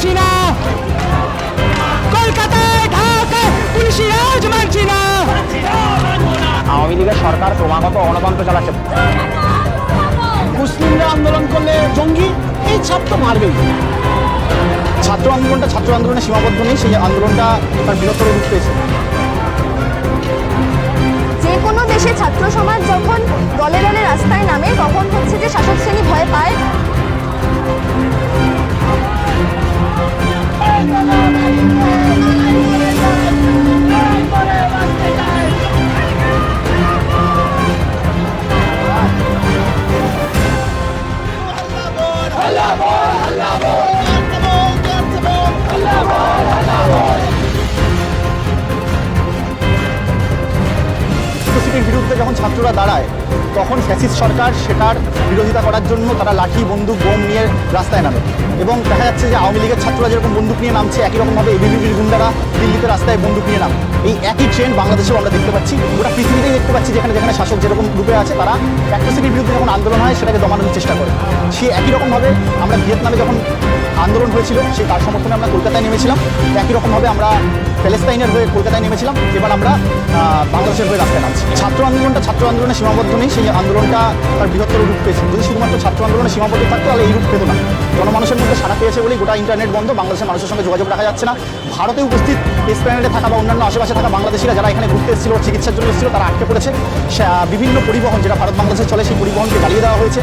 মানছি না, কলকাতায় ঢাকায় পুলিশি রাজ মানছি না। আওয়ামী লীগের সরকার ক্রমাগত গণতন্ত্র চালাচ্ছে। মুসলিমরা আন্দোলন করলে জঙ্গি, এই ছাত্র মারবেই। ছাত্র আন্দোলনের সীমাবদ্ধ নেই, সেই আন্দোলনটা তার বৃহত্তর রূপ পেয়েছে। যে কোনো দেশে ছাত্র সমাজ যখন দলে দলে রাস্তায় নামে তখন হচ্ছে যে শাসক শ্রেণী ভয় পায়। সিটির বিরুদ্ধে যখন ছাত্ররা দাঁড়ায় তখন ফ্যাসিস্ট সরকার সেটার বিরোধিতা করার জন্য তারা লাঠি বন্দুক বোম নিয়ে রাস্তায় নামে এবং দেখা যাচ্ছে যে আওয়ামী লীগের ছাত্ররা যেরকম বন্দুক নিয়ে নামছে একই রকমভাবে এবিভিপির গুন্ডারা দিল্লিতে রাস্তায় বন্দুক নিয়ে নামে। এই একই ট্রেন্ড বাংলাদেশেও আমরা দেখতে পাচ্ছি, গোটা পৃথিবীতেই দেখতে পাচ্ছি, যেখানে যেখানে শাসক যেরকম রূপে আছে তারা অ্যাট্রোসিটির বিরুদ্ধে যখন আন্দোলন হয় সেটাকে দমানোর চেষ্টা করে। সে একই রকমভাবে আমরা ভিয়েতনামে যখন আন্দোলন হয়েছিল সেই তার সমর্থনে আমরা কলকাতায় নেমেছিলাম, একই রকমভাবে আমরা প্যালেস্তাইনের হয়ে কলকাতায় নেমেছিলাম, এবার আমরা বাংলাদেশের হয়ে রাস্তায় নামছি। ছাত্র আন্দোলনের সীমাবদ্ধ নেই, সেই আন্দোলনটা তার বৃহত্তর রূপ পেয়েছে। যদি শুধুমাত্র ছাত্র আন্দোলনের সীমাবদ্ধ থাকতো তাহলে এই রূপ পেত না। জনমানুষের মধ্যে সাড়া পেয়েছে বলেই গোটা ইন্টারনেট বন্ধ, বাংলাদেশের মানুষের সঙ্গে যোগাযোগ রাখা যাচ্ছে না। ভারতে উপস্থিত এসপ্ল্যানেডে থাকা বা অন্যান্য আশেপাশে থাকা বাংলাদেশিরা যারা এখানে ঘুরতে এসেছিল, চিকিৎসার জন্য এসেছিল, তারা আটকে পড়েছে। বিভিন্ন পরিবহন যেটা ভারত বাংলাদেশে চলে সেই পরিবহনকে জ্বালিয়ে দেওয়া হয়েছে।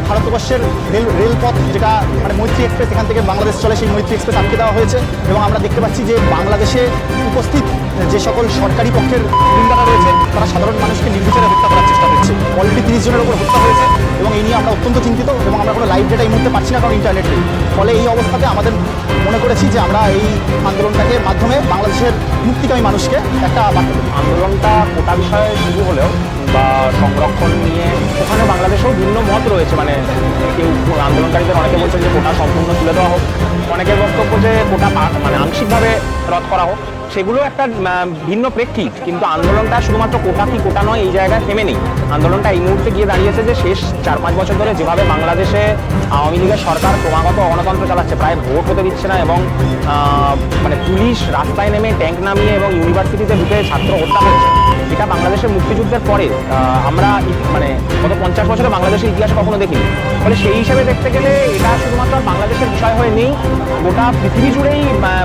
ভারতবর্ষের রেলপথ যেটা মানে মৈত্রী এক্সপ্রেস এখান থেকে বাংলাদেশ চলে, সেই মৈত্রী এক্সপ্রেস আটকে দেওয়া হয়েছে। এবং আমরা দেখতে পাচ্ছি যে বাংলাদেশে উপস্থিত যে সকল সরকারি পক্ষের গুন্ডারা রয়েছে তারা সাধারণ মানুষকে নির্বিচারে হত্যা করার চেষ্টা করছে। অলরেডি 30 জনের উপর হত্যা হয়েছে এবং এই নিয়ে আমরা অত্যন্ত চিন্তিত এবং আমরা কোনো লাইভ ডেটা এই মুহূর্তে পাচ্ছি না, কারণ ইন্টারনেট নেই। ফলে এই অবস্থাতে আমাদের মনে করেছি যে আমরা এই আন্দোলনটাকে মাধ্যমে বাংলাদেশের মুক্তিকামী মানুষকে একটা বার্তা দেব। আন্দোলনটা কোটা বিষয়ে শুরু হলেও বা সংরক্ষণ নিয়ে ওখানে বাংলাদেশেও ভিন্ন মত রয়েছে। মানে কেউ আন্দোলনকারীদের অনেকে বলছেন যে কোটা সম্পূর্ণ তুলে দেওয়া হোক, অনেকের বক্তব্য যে কোটা মানে আংশিকভাবে রদ করা হোক। সেগুলো একটা ভিন্ন প্রেক্ষিত, কিন্তু আন্দোলনটা শুধুমাত্র কোটা কি কোটা নয় এই জায়গায় থেমে নেই। আন্দোলনটা এই মুহূর্তে গিয়ে দাঁড়িয়েছে যে শেষ 4-5 বছর ধরে যেভাবে বাংলাদেশে আওয়ামী লীগের সরকার ক্রমাগত গণতন্ত্র চালাচ্ছে, প্রায় ভোট হতে দিচ্ছে না এবং মানে পুলিশ রাস্তায় নেমে ট্যাঙ্ক নামিয়ে এবং ইউনিভার্সিটিতে ঢুকে ছাত্র হত্যা করছে। এটা বাংলাদেশের মুক্তিযুদ্ধের পরে আমরা মানে গত 50 বছরে বাংলাদেশের ইতিহাস কখনো দেখিনি। ফলে সেই হিসেবে দেখতে গেলে এটা শুধুমাত্র বাংলাদেশের বিষয় হয়ে নেই, গোটা পৃথিবী জুড়েই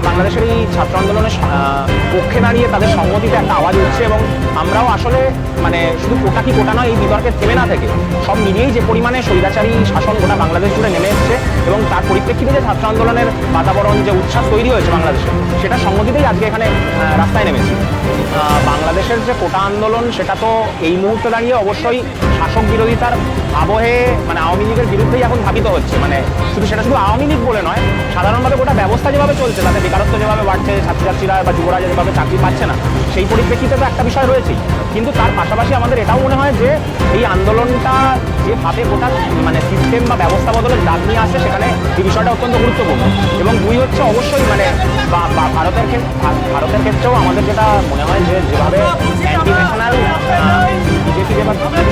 বাংলাদেশের এই ছাত্র আন্দোলনের পক্ষে দাঁড়িয়ে তাদের সংহতিতে একটা আওয়াজ উঠছে। এবং আমরাও আসলে মানে শুধু কোটা কি কোটা নয় এই বিতর্কে থেমে না থেকে সব মিলিয়েই যে পরিমাণে স্বৈরাচারী শাসন গোটা বাংলাদেশ জুড়ে নেমে এসছে এবং তার পরিপ্রেক্ষিতে যে ছাত্র আন্দোলনের বাতাবরণ যে উচ্ছ্বাস তৈরি হয়েছে বাংলাদেশে, সেটা সংহতিতেই আজকে এখানে রাস্তায় নেমেছি। বাংলাদেশের যে কোটা আন্দোলন সেটা তো এই মুহূর্তে দাঁড়িয়ে অবশ্যই শাসক বিরোধিতার আবহে মানে আওয়ামী লীগের বিরুদ্ধেই এখন ধাবিত হচ্ছে। মানে শুধু আওয়ামী লীগ বলে নয়, সাধারণভাবে গোটা ব্যবস্থা যেভাবে চলছে, তাতে বেকারত্ব যেভাবে বাড়ছে, ছাত্রছাত্রীরা বা যুবরা যেভাবে চাকরি পাচ্ছে না, সেই পরিপ্রেক্ষিতে তো একটা বিষয় রয়েছেই। কিন্তু তার পাশাপাশি আমাদের এটাও মনে হয় যে এই আন্দোলনটা যেভাবে গোটা মানে সিস্টেম বা ব্যবস্থা বদলের ডাক নিয়ে আসে, সেখানে এই বিষয়টা অত্যন্ত গুরুত্বপূর্ণ। এবং দুই হচ্ছে অবশ্যই মানে ভারতের ক্ষেত্রেও আমাদের যেটা মনে হয় যে যেভাবে অ্যান্টি ন্যাশনাল বিজেপি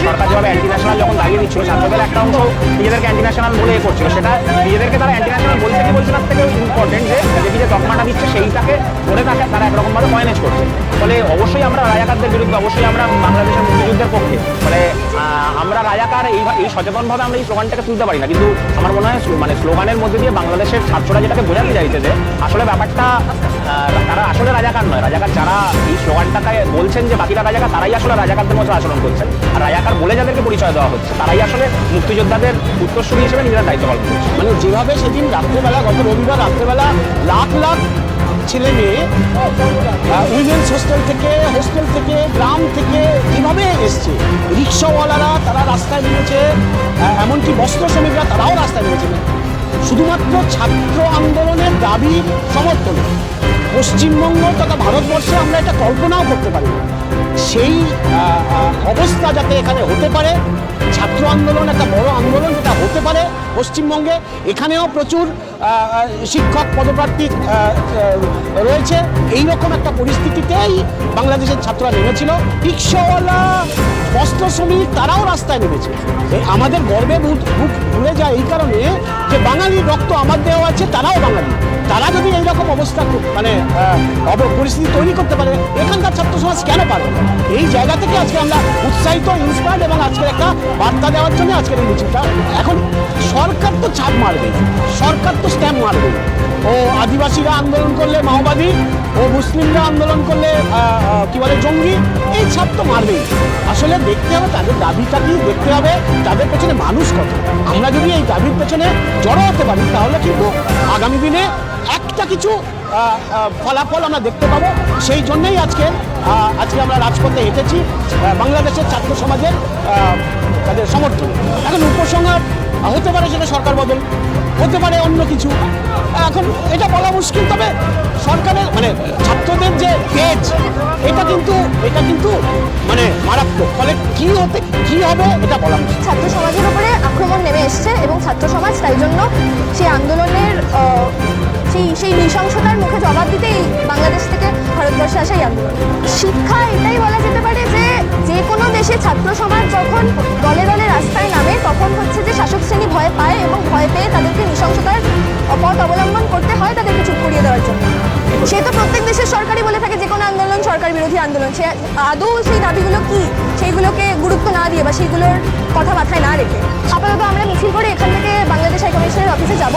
সরকার যেভাবে অ্যান্টি ন্যাশনাল যখন দাঁড়িয়ে দিচ্ছিল, ছাত্রদের একটা অংশ নিজেদেরকে অ্যান্টি ন্যাশনাল বলে করছিল, সেটা নিজেদেরকে তারা অ্যান্টি ন্যাশনাল বলছে কি বলছে তার থেকে ইম্পর্টেন্ট যে বিজেপি যে তকমাটা দিচ্ছে সেইটাকে ধরে থাকে তারা একরকমভাবে ম্যানেজ করছে। ফলে অবশ্যই আমরা রাজাকারদের বিরুদ্ধে, অবশ্যই আমরা বাংলাদেশের মুক্তিযুদ্ধের পক্ষে। ফলে আমরা রাজাকার এই সচেতনভাবে আমরা এই স্লোগানটাকে তুলতে পারি না, কিন্তু আমার মনে হয় মানে স্লোগানের মধ্যে দিয়ে বাংলাদেশের ছাত্ররা যেটাকে বোঝাতে চাইছে যে আসলে ব্যাপারটা তারা আসলে রাজাকার নয়। রাজাকার যারা এই স্লোগানটাকে বলছেন যে বাকিরা রাজাকার, তারাই আসলে রাজাকারদের মতো আচরণ করছেন। আর রাজাকার বলে যাদেরকে পরিচয় দেওয়া হচ্ছে তারাই আসলে মুক্তিযোদ্ধাদের উত্তরসূরি হিসেবে নিজেরা দায়িত্ব পালন করছে। মানে যেভাবে সেদিন রাত্রেবেলা, গত রবিবার রাত্রেবেলা লাখ লাখ ছেলে মেয়ে উইমেন্স হোস্টেল থেকে গ্রাম থেকে এইভাবে এসছে, রিক্সাওয়ালারা তারা রাস্তায় নেমেছে, এমনকি বস্ত্র শ্রমিকরা তারাও রাস্তায় নেমেছে শুধুমাত্র ছাত্র আন্দোলনের দাবির সমর্থনে। পশ্চিমবঙ্গ তথা ভারতবর্ষে আমরা এটা কল্পনাও করতে পারি না সেই অবস্থা যাতে এখানে হতে পারে। ছাত্র আন্দোলন একটা বড় আন্দোলন যেটা হতে পারে পশ্চিমবঙ্গে, এখানেও প্রচুর শিক্ষক পদপ্রার্থী রয়েছে। এইরকম একটা পরিস্থিতিতেই বাংলাদেশের ছাত্ররা নেমেছিল। রিক্সাওয়ালা, বস্ত্র শ্রমিক তারাও রাস্তায় নেমেছে। আমাদের গর্বে বুক ভরে যায় এই কারণে যে বাঙালি বাঙালির রক্ত আমার দেওয়া আছে, তারাও বাঙালি। তারা যদি এইরকম অবস্থা মানে পরিস্থিতি তৈরি করতে পারে, এখানকার ছাত্র সমাজ কেন পারে না? এই জায়গা থেকে আজকে আমরা উৎসাহিত, ইন্সপায়ার্ড, এবং আজকের একটা বার্তা দেওয়ার জন্য আজকের এই মিছিলটা। এখন সরকার তো ছাপ মারবে, সরকার তো স্ট্যাম্প মারবে। ও আদিবাসীরা আন্দোলন করলে মাওবাদী, ও মুসলিমরা আন্দোলন করলে কি বলে জঙ্গি, এই ছাপ তো মারবেই। আসলে দেখতে হবে তাদের দাবিটা কি, দেখতে হবে তাদের পেছনে মানুষ কত। আমরা যদি এই দাবির পেছনে জড়ো হতে পারি, তাহলে কিন্তু আগামী দিনে একটা কিছু ফলাফল আমরা দেখতে পাবো। সেই জন্যই আজকে আমরা রাজপথে হেঁটেছি বাংলাদেশের ছাত্র সমাজের তাদের সমর্থনে। এখন উপসংহার হতে পারে সেটা সরকার বদল, হতে পারে অন্য কিছু, এখন এটা বলা মুশকিল। তবে সরকারের মানে ছাত্রদের যে তেজ, এটা কিন্তু মানে মারাত্মক। ফলে কি হবে এটা বলা মুশকিল। ছাত্র সমাজের উপরে আক্রমণ নেমে এসছে এবং ছাত্র সমাজ তাই জন্য সেই আন্দোলনের সেই নৃশংসতার মুখে জবাব দিতেই বাংলাদেশ থেকে ভারতবর্ষে আসা এই আন্দোলন। শিক্ষা এটাই বলা যেতে পারে যে কোনো দেশে ছাত্র সমাজ যখন দলে দলে রাস্তায় নামে, তখন হচ্ছে যে শাসক শ্রেণী ভয় পায় এবং ভয় পেয়ে তাদেরকে নৃশংসতার পথ অবলম্বন করতে হয় তাদেরকে চুপ করিয়ে দেওয়ার জন্য। সে তো প্রত্যেক দেশের সরকারই বলে থাকে যে কোনো আন্দোলন সরকার বিরোধী আন্দোলন। সে আদৌ সেই দাবিগুলো কি সেইগুলোকে গুরুত্ব না দিয়ে বা সেইগুলোর কথা মাথায় না রেখে আপাতত আমরা মিছিল করে এখান থেকে বাংলাদেশ হাই কমিশনের অফিসে যাব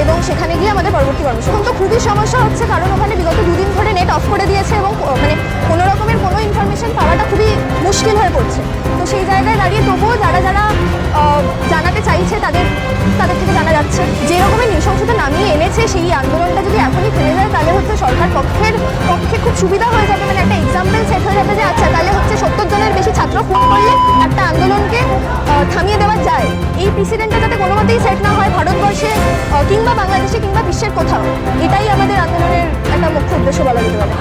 এবং সেখানে গিয়ে আমাদের পরবর্তী কর্মসূচি। এখন তো খুবই সমস্যা হচ্ছে, কারণ ওখানে বিগত 2 দিন ধরে নেট অফ করে দিয়েছে এবং মানে কোনো রকমের কোনো ইনফরমেশন পাওয়াটা খুবই মুশকিল হয়ে পড়ছে। তো সেই জায়গায় দাঁড়িয়ে তবুও যারা জানাতে চাইছে তাদের থেকে জানা যাচ্ছে যে রকমের নৃশংসতা নামিয়ে এনেছে সেই আন্দোলনটা যদি এখনই থেমে যায়, তাহলে হচ্ছে সরকার পক্ষে খুব সুবিধা হয়ে যাবে। মানে একটা এক্সাম্পল সেট হয়ে যাবে যে আচ্ছা তাহলে হচ্ছে 70 জনের বেশি ছাত্র ফোন করলে একটা আন্দোলনকে থামিয়ে দেওয়া যায়। এই প্রেসিডেন্টটা যাতে কোনো মতেই সেট না হয় ভারতবর্ষে কিংবা বাংলাদেশে কিংবা বিশ্বের কোথাও, এটাই আমাদের আন্দোলনের একটা মুখ্য উদ্দেশ্য বলা যেতে পারে।